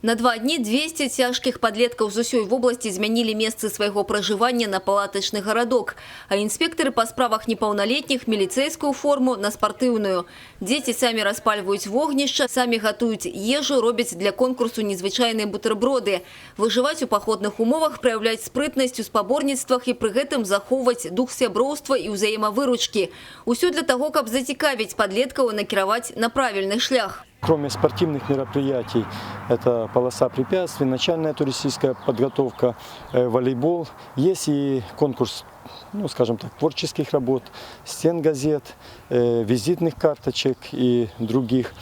На 2 дні 200 цяжкіх падлеткаў з усёй вобласці змянілі месцы свайго пражывання на палатачны гарадок. А інспектары па справах непаўналетніх міліцэйскую форму на спартыўную. Дзеці самі распальваюць вогнішча, самі гатуюць ежу, робяць для конкурсу незвычайныя бутэрброды. Выжываць у паходных умовах, праяўляць спрытнасць у спаборніцтвах і пры гэтым захоўваць дух сяброўства і ўзаемавыручкі. Усё для таго, каб зацікавіць падлеткаў і накіраваць на правільны шлях. Кроме спортивных мероприятий, это полоса препятствий, начальная туристическая подготовка, волейбол. Есть и конкурс, ну, скажем так, творческих работ, стен газет, визитных карточек и других.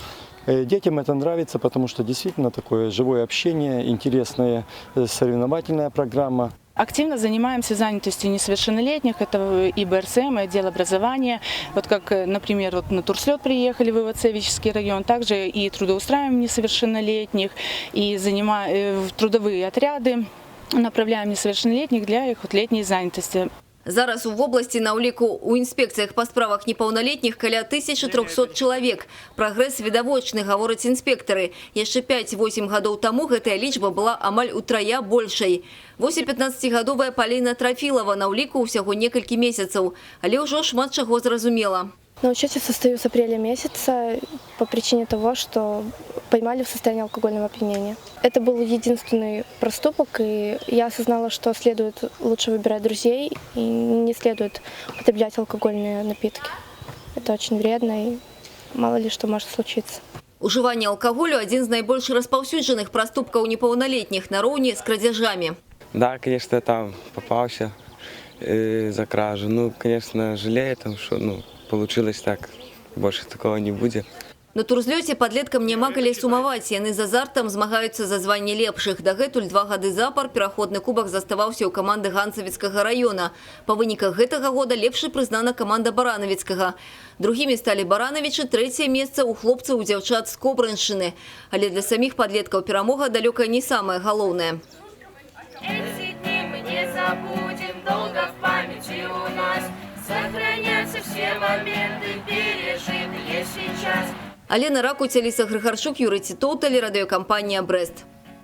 Детям это нравится, потому что действительно такое живое общение, интересная соревновательная программа. Активно занимаемся занятостью несовершеннолетних, это и БРСМ, и отдел образования. Вот как, например, вот на турслет приехали в Ивацевичский район, также и трудоустраиваем несовершеннолетних, и в трудовые отряды направляем несовершеннолетних для их летней занятости. Зараз у вобласці на ўліку у інспекцыях па справах непаўналетніх каля 1300 чалавек. Прагрэс відавочны, гавораць інспектары. Яшчэ 5-8 гадоў таму гэтая лічба была амаль утрая большай. Вось і 15-гадовая Полина Трофилова на ўліку ўсяго некалькі месяцаў, але ўжо шмат чаго зразумела. На учете состою с апреля месяца по причине того, что поймали в состоянии алкогольного опьянения. Это был единственный проступок, и я осознала, что следует лучше выбирать друзей и не следует употреблять алкогольные напитки. Это очень вредно, и мало ли что может случиться. Уживание алкоголю – один из наибольш распаўсюджаных проступкаў непаўналетних нароўні с крадзяжамі. Да, конечно, я там попался за кражу. Ну, конечно, жалею, что получилось так. Больше такого не будет. На турзлёце падлеткам няма калі сумаваць. Яны з азартам змагаюцца за званне лепшых. Дагэтуль 2 гады запар пераходны кубак заставаўся ў каманды Ганцавіцкага района. Па выніках гэтага года лепшай прызнана каманда Баранавіцкага. Другімі сталі Баранавічы, трэцяе месца ў хлопцаў і дзяўчат з Кобрыншчыны. Але для саміх падлеткаў перамога далёка не самае галоўнае. Эти дни мы не забудем, долго в памяти у нас сохранятся все моменты, пережитые сейчас. Алена Ракуця, Ліса Грыгарчук, Юрий Титоуталі, радыёкампанія «Брест».